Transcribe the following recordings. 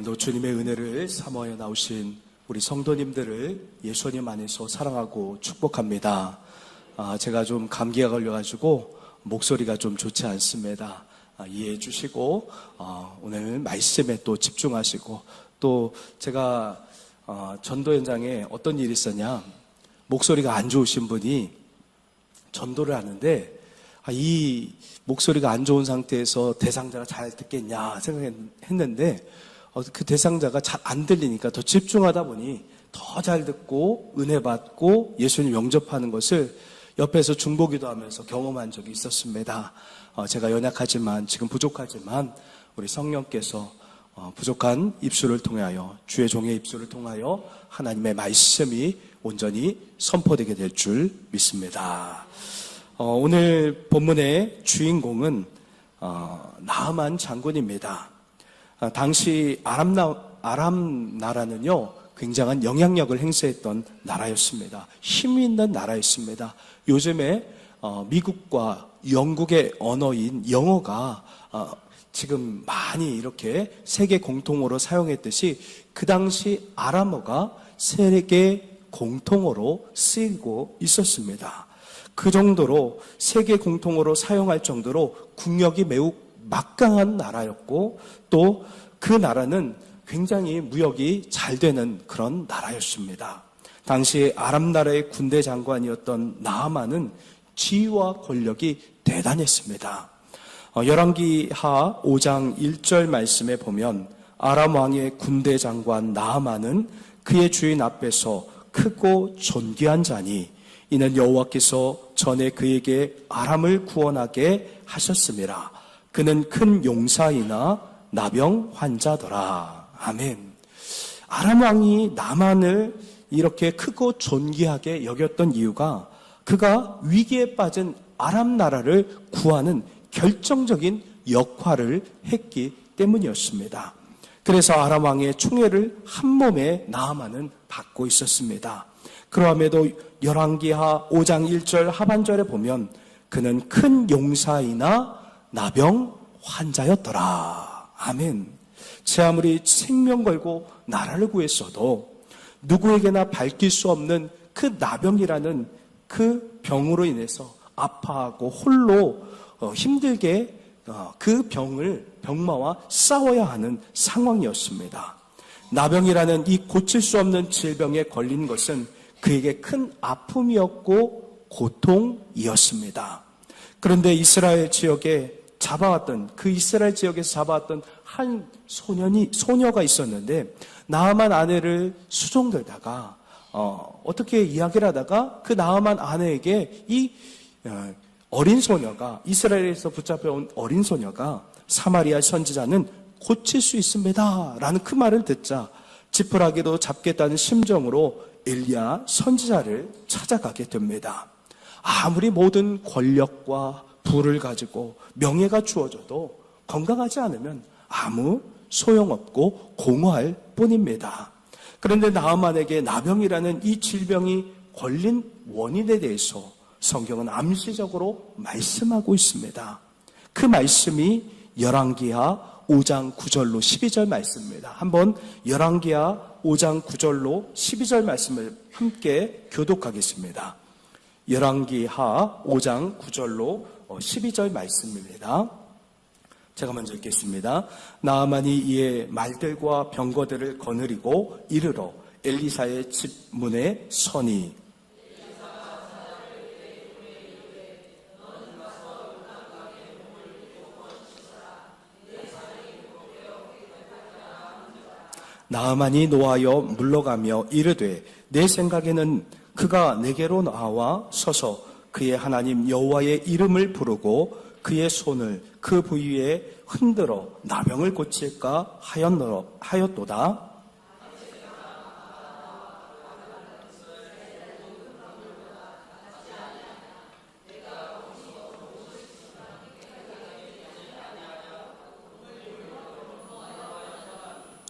오늘도 주님의 은혜를 사모하여 나오신 우리 성도님들을 예수님 안에서 사랑하고 축복합니다. 제가 좀 감기가 걸려가지고 목소리가 좀 좋지 않습니다. 이해해 주시고 오늘 말씀에 또 집중하시고, 또 제가 전도 현장에 어떤 일이 있었냐, 목소리가 안 좋으신 분이 전도를 하는데 이 목소리가 안 좋은 상태에서 대상자가 잘 듣겠냐 생각했는데 그 대상자가 잘 안 들리니까 더 집중하다 보니 더 잘 듣고 은혜 받고 예수님 영접하는 것을 옆에서 중보기도 하면서 경험한 적이 있었습니다. 제가 연약하지만, 지금 부족하지만 우리 성령께서 부족한 입술을 통하여, 주의 종의 입술을 통하여 하나님의 말씀이 온전히 선포되게 될 줄 믿습니다. 오늘 본문의 주인공은 나아만 장군입니다. 당시 아람 나라는요, 굉장한 영향력을 행사했던 나라였습니다. 힘이 있는 나라였습니다. 요즘에 미국과 영국의 언어인 영어가 지금 많이 이렇게 세계 공통어로 사용했듯이 그 당시 아람어가 세계 공통어로 쓰이고 있었습니다. 그 정도로 세계 공통어로 사용할 정도로 국력이 매우 막강한 나라였고, 또 그 나라는 굉장히 무역이 잘 되는 그런 나라였습니다. 당시 아람 나라의 군대 장관이었던 나아만은 지위와 권력이 대단했습니다. 열왕기하 5장 1절 말씀에 보면 아람 왕의 군대 장관 나아만은 그의 주인 앞에서 크고 존귀한 자니 이는 여호와께서 전에 그에게 아람을 구원하게 하셨음이라. 그는 큰 용사이나 나병 환자더라. 아멘. 아람 왕이 나만을 이렇게 크고 존귀하게 여겼던 이유가 그가 위기에 빠진 아람 나라를 구하는 결정적인 역할을 했기 때문이었습니다. 그래서 아람 왕의 총애를 한 몸에 나아만은 받고 있었습니다. 그러함에도 열왕기하 5장 1절 하반절에 보면 그는 큰 용사이나 나병 환자였더라. 아멘. 제 아무리 생명 걸고 나라를 구했어도 누구에게나 밝힐 수 없는 그 나병이라는 그 병으로 인해서 아파하고 홀로 힘들게 그 병마와 싸워야 하는 상황이었습니다. 나병이라는 이 고칠 수 없는 질병에 걸린 것은 그에게 큰 아픔이었고 고통이었습니다. 그런데 이스라엘 지역에서 잡아왔던 한 소녀가 있었는데, 나아만 아내를 수종들다가 어떻게 이야기를 하다가 그 나아만 아내에게 이 어린 소녀가, 이스라엘에서 붙잡혀온 어린 소녀가 사마리아 선지자는 고칠 수 있습니다 라는 그 말을 듣자 지푸라기로 잡겠다는 심정으로 엘리야 선지자를 찾아가게 됩니다. 아무리 모든 권력과 부를 가지고 명예가 주어져도 건강하지 않으면 아무 소용없고 공허할 뿐입니다. 그런데 나아만에게 나병이라는 이 질병이 걸린 원인에 대해서 성경은 암시적으로 말씀하고 있습니다. 그 말씀이 열왕기하 5장 9절로 12절 말씀입니다. 한번 열왕기하 5장 9절로 12절 말씀을 함께 교독하겠습니다. 열왕기하 5장 9절로 12절 말씀입니다. 제가 먼저 읽겠습니다. 나아만이 이에 말들과 병거들을 거느리고 이르러 엘리사의 집 문에 서니 나아만이 노하여 물러가며 이르되 내 생각에는 그가 내게로 나와 서서 그의 하나님 여호와의 이름을 부르고 그의 손을 그 부위에 흔들어 나병을 고칠까 하였도다.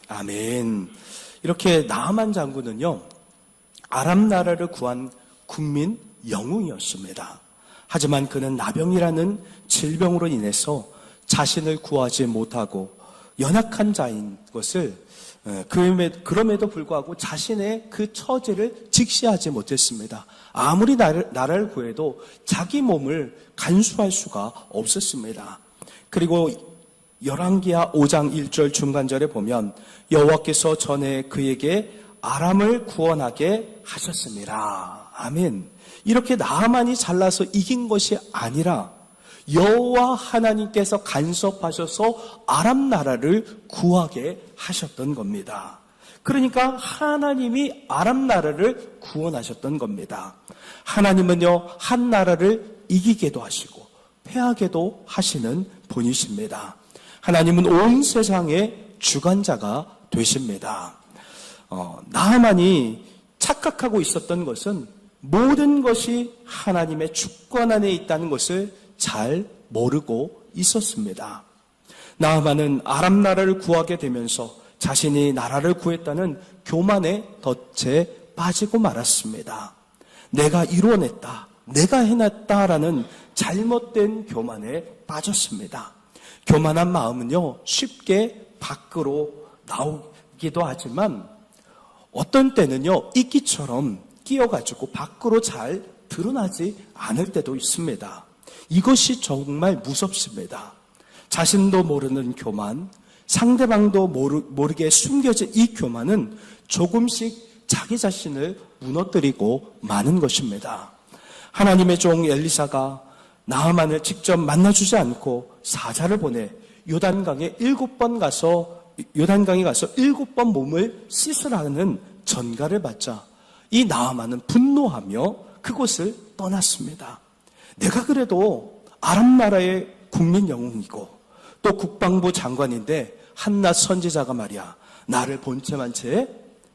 아멘. 이렇게 나아만 장군은요, 아람 나라를 구한 국민 영웅이었습니다. 하지만 그는 나병이라는 질병으로 인해서 자신을 구하지 못하고 연약한 자인 것을 그럼에도 불구하고 자신의 그 처지를 직시하지 못했습니다. 아무리 나라를 구해도 자기 몸을 간수할 수가 없었습니다. 그리고 열왕기하 5장 1절 중간절에 보면 여호와께서 전에 그에게 아람을 구원하게 하셨습니다. 아멘. 이렇게 나아만이 잘나서 이긴 것이 아니라 여호와 하나님께서 간섭하셔서 아람 나라를 구하게 하셨던 겁니다. 그러니까 하나님이 아람 나라를 구원하셨던 겁니다. 하나님은요, 한 나라를 이기게도 하시고 패하게도 하시는 분이십니다. 하나님은 온 세상의 주관자가 되십니다. 나아만이 착각하고 있었던 것은 모든 것이 하나님의 주권 안에 있다는 것을 잘 모르고 있었습니다. 나아만은 아람 나라를 구하게 되면서 자신이 나라를 구했다는 교만의 덫에 빠지고 말았습니다. 내가 이루어냈다, 내가 해냈다라는 잘못된 교만에 빠졌습니다. 교만한 마음은요, 쉽게 밖으로 나오기도 하지만 어떤 때는요, 이끼처럼 끼어가지고 밖으로 잘 드러나지 않을 때도 있습니다. 이것이 정말 무섭습니다. 자신도 모르는 교만, 상대방도 모르게 숨겨진 이 교만은 조금씩 자기 자신을 무너뜨리고 마는 것입니다. 하나님의 종 엘리사가 나아만을 직접 만나주지 않고 사자를 보내 요단강에 7번 가서 7번 몸을 씻으라는 전가를 받자 이 나아만은 분노하며 그곳을 떠났습니다. 내가 그래도 아람 나라의 국민 영웅이고 또 국방부 장관인데 한낱 선지자가 말이야, 나를 본체만 채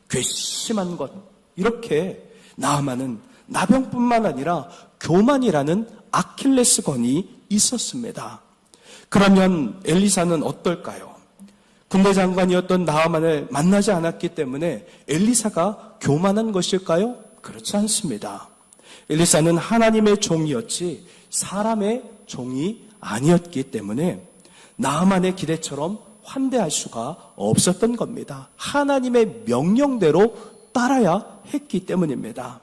괘씸한 것, 이렇게 나아만은 나병뿐만 아니라 교만이라는 아킬레스건이 있었습니다. 그러면 엘리사는 어떨까요? 군대 장관이었던 나아만을 만나지 않았기 때문에 엘리사가 교만한 것일까요? 그렇지 않습니다. 엘리사는 하나님의 종이었지 사람의 종이 아니었기 때문에 나아만의 기대처럼 환대할 수가 없었던 겁니다. 하나님의 명령대로 따라야 했기 때문입니다.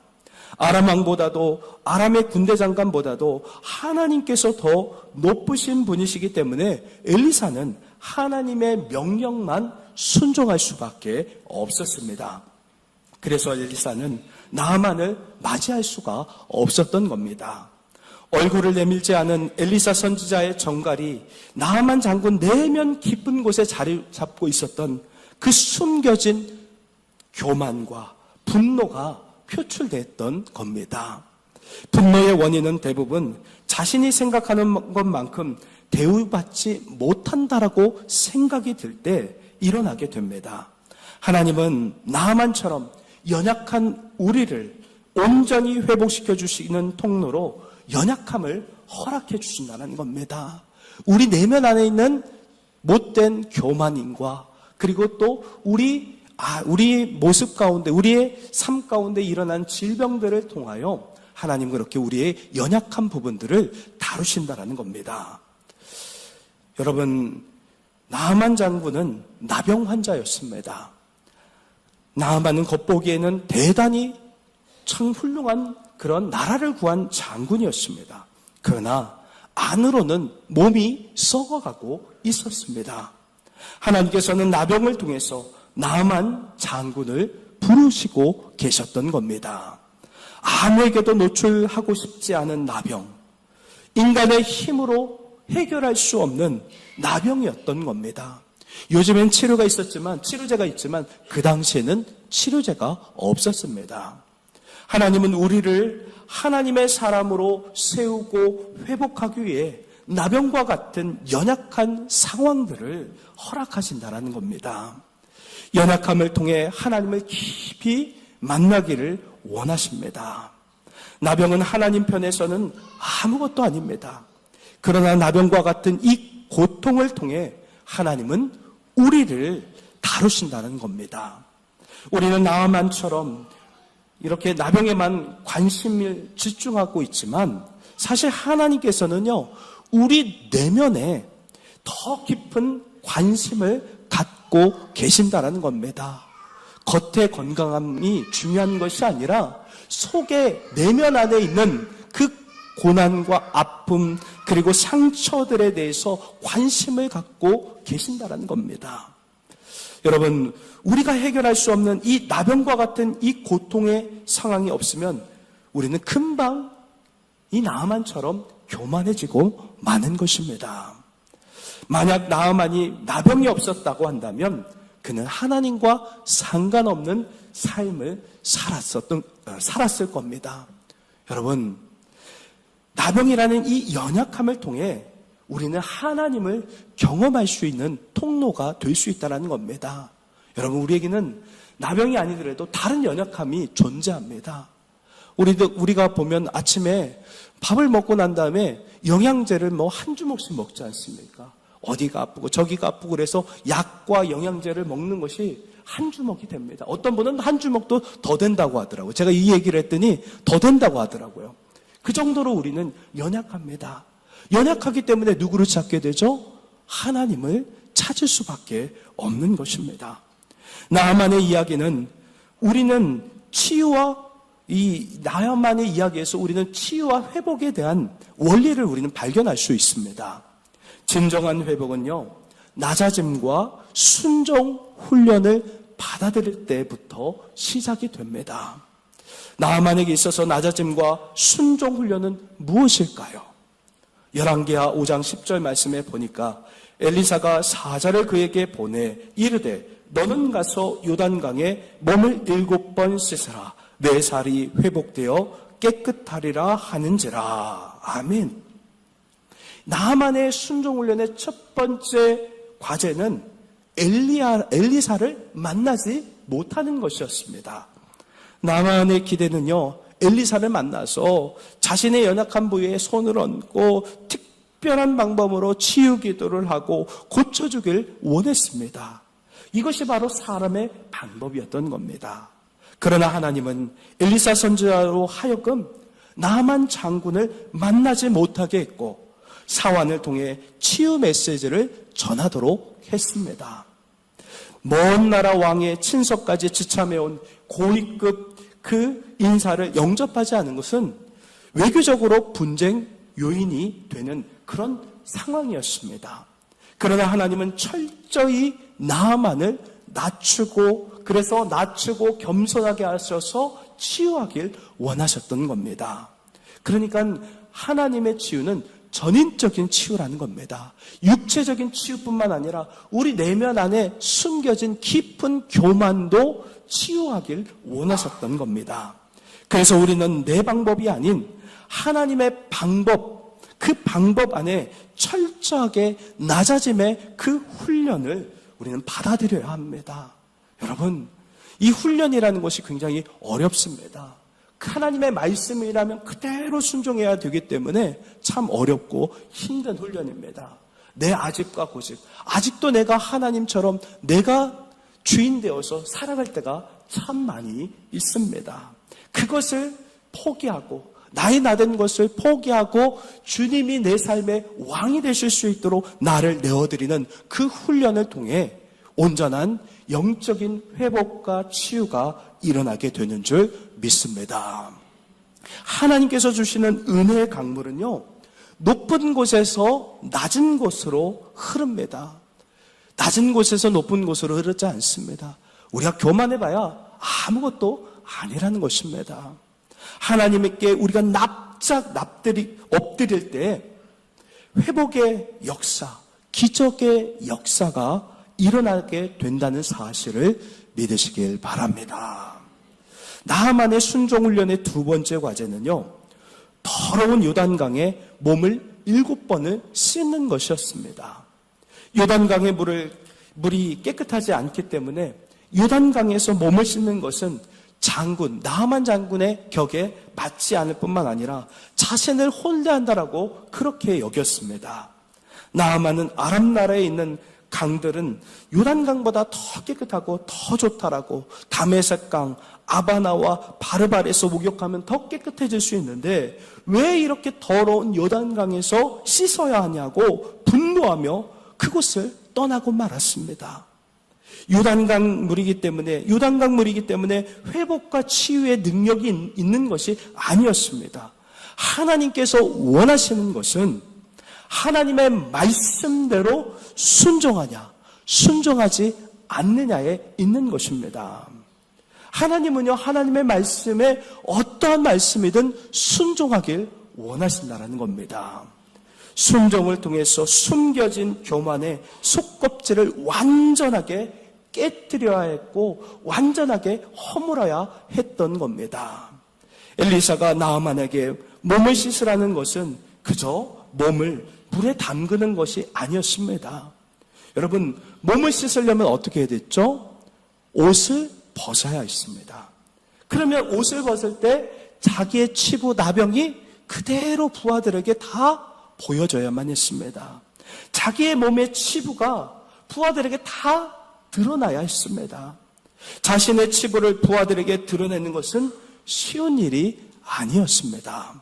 아람 왕보다도 아람의 군대 장관보다도 하나님께서 더 높으신 분이시기 때문에 엘리사는 하나님의 명령만 순종할 수밖에 없었습니다. 그래서 엘리사는 나아만을 맞이할 수가 없었던 겁니다. 얼굴을 내밀지 않은 엘리사 선지자의 정갈이 나아만 장군 내면 깊은 곳에 자리 잡고 있었던 그 숨겨진 교만과 분노가 표출됐던 겁니다. 분노의 원인은 대부분 자신이 생각하는 것만큼 대우받지 못한다라고 생각이 들 때 일어나게 됩니다. 하나님은 나아만처럼 연약한 우리를 온전히 회복시켜 주시는 통로로 연약함을 허락해 주신다는 겁니다. 우리 내면 안에 있는 못된 교만인과 그리고 또 우리 모습 가운데, 우리의 삶 가운데 일어난 질병들을 통하여 하나님 그렇게 우리의 연약한 부분들을 다루신다는 겁니다. 여러분, 나아만 장군은 나병 환자였습니다. 나아만은 겉보기에는 대단히 참 훌륭한 그런 나라를 구한 장군이었습니다. 그러나 안으로는 몸이 썩어가고 있었습니다. 하나님께서는 나병을 통해서 나아만 장군을 부르시고 계셨던 겁니다. 아무에게도 노출하고 싶지 않은 나병, 인간의 힘으로 해결할 수 없는 나병이었던 겁니다. 요즘엔 치료제가 있지만 그 당시에는 치료제가 없었습니다. 하나님은 우리를 하나님의 사람으로 세우고 회복하기 위해 나병과 같은 연약한 상황들을 허락하신다는 겁니다. 연약함을 통해 하나님을 깊이 만나기를 원하십니다. 나병은 하나님 편에서는 아무것도 아닙니다. 그러나 나병과 같은 이 고통을 통해 하나님은 우리를 다루신다는 겁니다. 우리는 나아만처럼 이렇게 나병에만 관심을 집중하고 있지만 사실 하나님께서는요, 우리 내면에 더 깊은 관심을 갖고 계신다는 겁니다. 겉의 건강함이 중요한 것이 아니라 속의 내면 안에 있는 그 고난과 아픔 그리고 상처들에 대해서 관심을 갖고 계신다는 겁니다. 여러분, 우리가 해결할 수 없는 이 나병과 같은 이 고통의 상황이 없으면 우리는 금방 이 나아만처럼 교만해지고 마는 것입니다. 만약 나아만이 나병이 없었다고 한다면 그는 하나님과 상관없는 삶을 살았을 겁니다. 여러분, 나병이라는 이 연약함을 통해 우리는 하나님을 경험할 수 있는 통로가 될 수 있다는 겁니다. 여러분, 우리에게는 나병이 아니더라도 다른 연약함이 존재합니다. 우리가 보면 아침에 밥을 먹고 난 다음에 영양제를 한 주먹씩 먹지 않습니까? 어디가 아프고 저기가 아프고 그래서 약과 영양제를 먹는 것이 한 주먹이 됩니다. 어떤 분은 한 주먹도 더 된다고 하더라고요. 제가 이 얘기를 했더니 더 된다고 하더라고요. 그 정도로 우리는 연약합니다. 연약하기 때문에 누구를 찾게 되죠? 하나님을 찾을 수밖에 없는 것입니다. 나아만의 이야기는 우리는 치유와 이 나아만의 이야기에서 우리는 치유와 회복에 대한 원리를 우리는 발견할 수 있습니다. 진정한 회복은요, 낮아짐과 순종 훈련을 받아들일 때부터 시작이 됩니다. 나아만에게 있어서 낮아짐과 순종 훈련은 무엇일까요? 열왕기하 5장 10절 말씀에 보니까 엘리사가 사자를 그에게 보내 이르되 너는 가서 요단강에 몸을 7번 씻으라 내 살이 회복되어 깨끗하리라 하는지라. 아멘. 나아만의 순종훈련의 첫 번째 과제는 엘리사를 만나지 못하는 것이었습니다. 나아만의 기대는요, 엘리사를 만나서 자신의 연약한 부위에 손을 얹고 특별한 방법으로 치유 기도를 하고 고쳐주길 원했습니다. 이것이 바로 사람의 방법이었던 겁니다. 그러나 하나님은 엘리사 선지자로 하여금 나아만 장군을 만나지 못하게 했고 사환을 통해 치유 메시지를 전하도록 했습니다. 먼 나라 왕의 친서까지 지참해온 고위급 그 인사를 영접하지 않은 것은 외교적으로 분쟁 요인이 되는 그런 상황이었습니다. 그러나 하나님은 철저히 나아만을 낮추고 겸손하게 하셔서 치유하길 원하셨던 겁니다. 그러니까 하나님의 치유는 전인적인 치유라는 겁니다. 육체적인 치유뿐만 아니라 우리 내면 안에 숨겨진 깊은 교만도 치유하길 원하셨던 겁니다. 그래서 우리는 내 방법이 아닌 하나님의 방법, 그 방법 안에 철저하게 낮아짐의 그 훈련을 우리는 받아들여야 합니다. 여러분, 이 훈련이라는 것이 굉장히 어렵습니다. 하나님의 말씀이라면 그대로 순종해야 되기 때문에 참 어렵고 힘든 훈련입니다. 내 아집과 고집, 아직도 내가 하나님처럼 내가 주인 되어서 살아갈 때가 참 많이 있습니다. 그것을 포기하고 나의 나된 것을 포기하고 주님이 내 삶의 왕이 되실 수 있도록 나를 내어드리는 그 훈련을 통해 온전한 영적인 회복과 치유가 일어나게 되는 줄 믿습니다. 하나님께서 주시는 은혜의 강물은요, 높은 곳에서 낮은 곳으로 흐릅니다. 낮은 곳에서 높은 곳으로 흐르지 않습니다. 우리가 교만해봐야 아무것도 아니라는 것입니다. 하나님께 우리가 엎드릴 때 회복의 역사, 기적의 역사가 일어나게 된다는 사실을 믿으시길 바랍니다. 나아만의 순종훈련의 두 번째 과제는요, 더러운 요단강에 몸을 7번을 씻는 것이었습니다. 요단강의 물이 깨끗하지 않기 때문에 요단강에서 몸을 씻는 것은 나아만 장군의 격에 맞지 않을 뿐만 아니라 자신을 혼례한다라고 그렇게 여겼습니다. 나아만은 아람 나라에 있는 강들은 요단강보다 더 깨끗하고 더 좋다라고 다메섹강, 아바나와 바르발에서 목욕하면 더 깨끗해질 수 있는데 왜 이렇게 더러운 요단강에서 씻어야 하냐고 분노하며 그곳을 떠나고 말았습니다. 요단강 물이기 때문에 회복과 치유의 능력이 있는 것이 아니었습니다. 하나님께서 원하시는 것은 하나님의 말씀대로 순종하냐, 순종하지 않느냐에 있는 것입니다. 하나님은요, 하나님의 말씀에 어떠한 말씀이든 순종하길 원하신다는 겁니다. 순종을 통해서 숨겨진 교만의 속껍질을 완전하게 깨뜨려야 했고 완전하게 허물어야 했던 겁니다. 엘리사가 나아만에게 몸을 씻으라는 것은 그저 몸을 물에 담그는 것이 아니었습니다. 여러분, 몸을 씻으려면 어떻게 해야 됐죠? 옷을 벗어야 했습니다. 그러면 옷을 벗을 때 자기의 치부 나병이 그대로 부하들에게 다 보여져야만 했습니다. 자기의 몸의 치부가 부하들에게 다 드러나야 했습니다. 자신의 치부를 부하들에게 드러내는 것은 쉬운 일이 아니었습니다.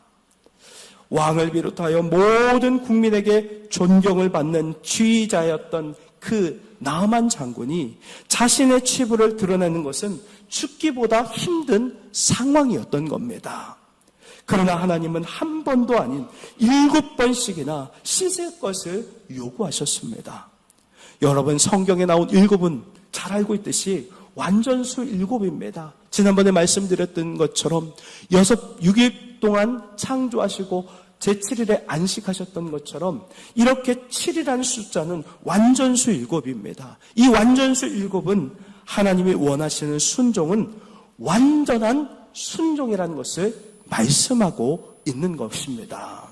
왕을 비롯하여 모든 국민에게 존경을 받는 지휘자였던 그 나아만 장군이 자신의 치부를 드러내는 것은 죽기보다 힘든 상황이었던 겁니다. 그러나 하나님은 한 번도 아닌 7번씩이나 씻을 것을 요구하셨습니다. 여러분, 성경에 나온 7은 잘 알고 있듯이 완전수 7입니다. 지난번에 말씀드렸던 것처럼 6일 동안 창조하시고 제7일에 안식하셨던 것처럼 이렇게 7이라는 숫자는 완전수 7입니다. 이 완전수 7은 하나님이 원하시는 순종은 완전한 순종이라는 것을 말씀하고 있는 것입니다.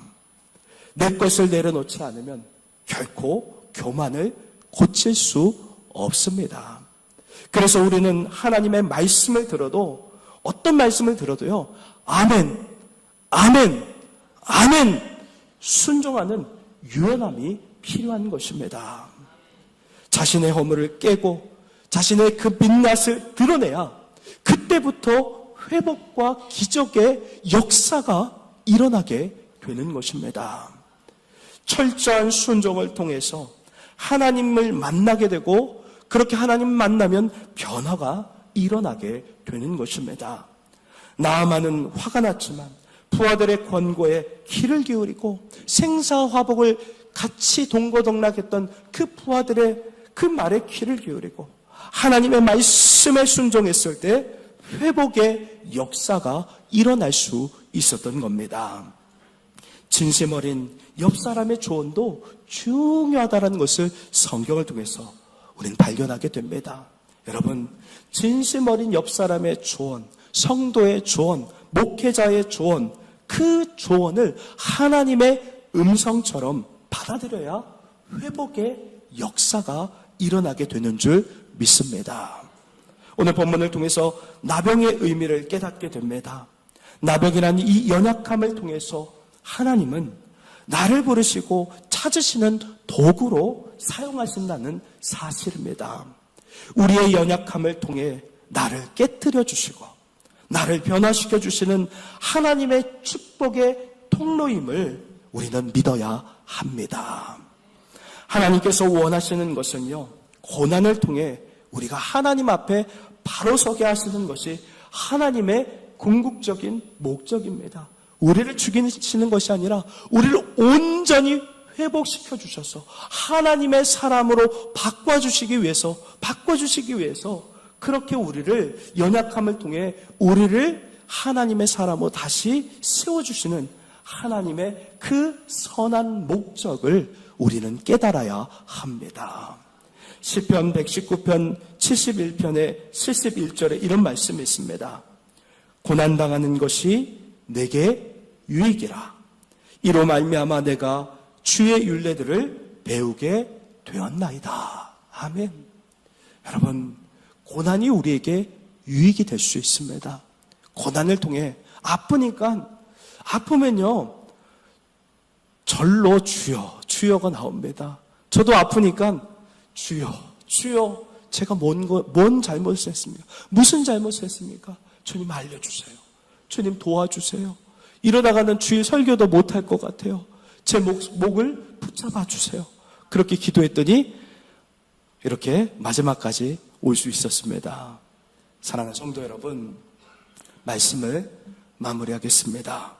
내 것을 내려놓지 않으면 결코 교만을 고칠 수 없습니다. 그래서 우리는 하나님의 말씀을 들어도, 어떤 말씀을 들어도요, 아멘, 아멘, 아멘 순종하는 유연함이 필요한 것입니다. 자신의 허물을 깨고 자신의 그 민낯을 드러내야 그때부터 회복과 기적의 역사가 일어나게 되는 것입니다. 철저한 순종을 통해서 하나님을 만나게 되고 그렇게 하나님 만나면 변화가 일어나게 되는 것입니다. 나아만은 화가 났지만 부하들의 권고에 귀를 기울이고 생사화복을 같이 동고동락했던 그 부하들의 그 말에 귀를 기울이고 하나님의 말씀에 순종했을 때 회복의 역사가 일어날 수 있었던 겁니다. 진심 어린 옆 사람의 조언도 중요하다는 것을 성경을 통해서 우리는 발견하게 됩니다. 여러분, 진심 어린 옆 사람의 조언, 성도의 조언, 목회자의 조언, 그 조언을 하나님의 음성처럼 받아들여야 회복의 역사가 일어나게 되는 줄 믿습니다. 오늘 본문을 통해서 나병의 의미를 깨닫게 됩니다. 나병이라는 이 연약함을 통해서 하나님은 나를 부르시고 찾으시는 도구로 사용하신다는 사실입니다. 우리의 연약함을 통해 나를 깨뜨려 주시고 나를 변화시켜 주시는 하나님의 축복의 통로임을 우리는 믿어야 합니다. 하나님께서 원하시는 것은요, 고난을 통해 우리가 하나님 앞에 바로 서게 하시는 것이 하나님의 궁극적인 목적입니다. 우리를 죽이시는 것이 아니라 우리를 온전히 회복시켜 주셔서 하나님의 사람으로 바꿔주시기 위해서 그렇게 우리를 연약함을 통해 우리를 하나님의 사람으로 다시 세워주시는 하나님의 그 선한 목적을 우리는 깨달아야 합니다. 시편 119편 71편의 71절에 이런 말씀이 있습니다. 고난당하는 것이 내게 유익이라. 이로 말미암아 내가 주의 율례들을 배우게 되었나이다. 아멘. 여러분, 고난이 우리에게 유익이 될 수 있습니다. 고난을 통해 아프면요 절로 주여가 나옵니다. 저도 아프니까 주여 제가 뭔 잘못을 했습니까? 무슨 잘못을 했습니까? 주님 알려주세요. 주님 도와주세요. 이러다가는 주일 설교도 못할 것 같아요. 제 목을 붙잡아 주세요. 그렇게 기도했더니 이렇게 마지막까지 올 수 있었습니다. 사랑하는 성도 여러분, 말씀을 마무리하겠습니다.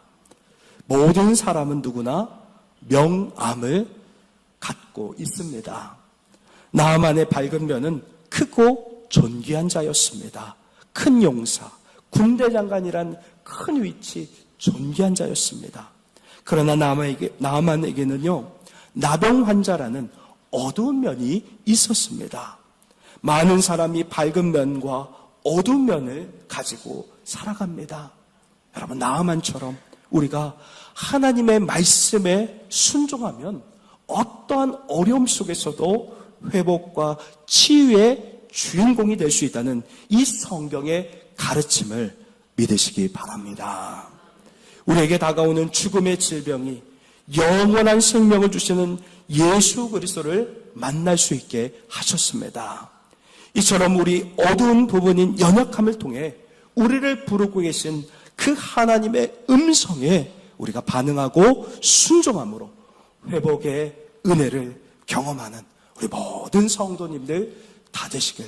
모든 사람은 누구나 명암을 갖고 있습니다. 나아만의 밝은 면은 크고 존귀한 자였습니다. 큰 용사, 군대 장관이란 큰 위치, 존귀한 자였습니다. 그러나 나아만에게는요, 나병 환자라는 어두운 면이 있었습니다. 많은 사람이 밝은 면과 어두운 면을 가지고 살아갑니다. 여러분, 나아만처럼 우리가 하나님의 말씀에 순종하면 어떠한 어려움 속에서도 회복과 치유의 주인공이 될 수 있다는 이 성경의 가르침을 믿으시기 바랍니다. 우리에게 다가오는 죽음의 질병이 영원한 생명을 주시는 예수 그리스도를 만날 수 있게 하셨습니다. 이처럼 우리 어두운 부분인 연약함을 통해 우리를 부르고 계신 그 하나님의 음성에 우리가 반응하고 순종함으로 회복의 은혜를 경험하는 우리 모든 성도님들 다 되시길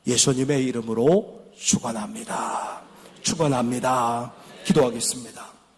예수님의 이름으로 축원합니다. 축원합니다. 기도하겠습니다.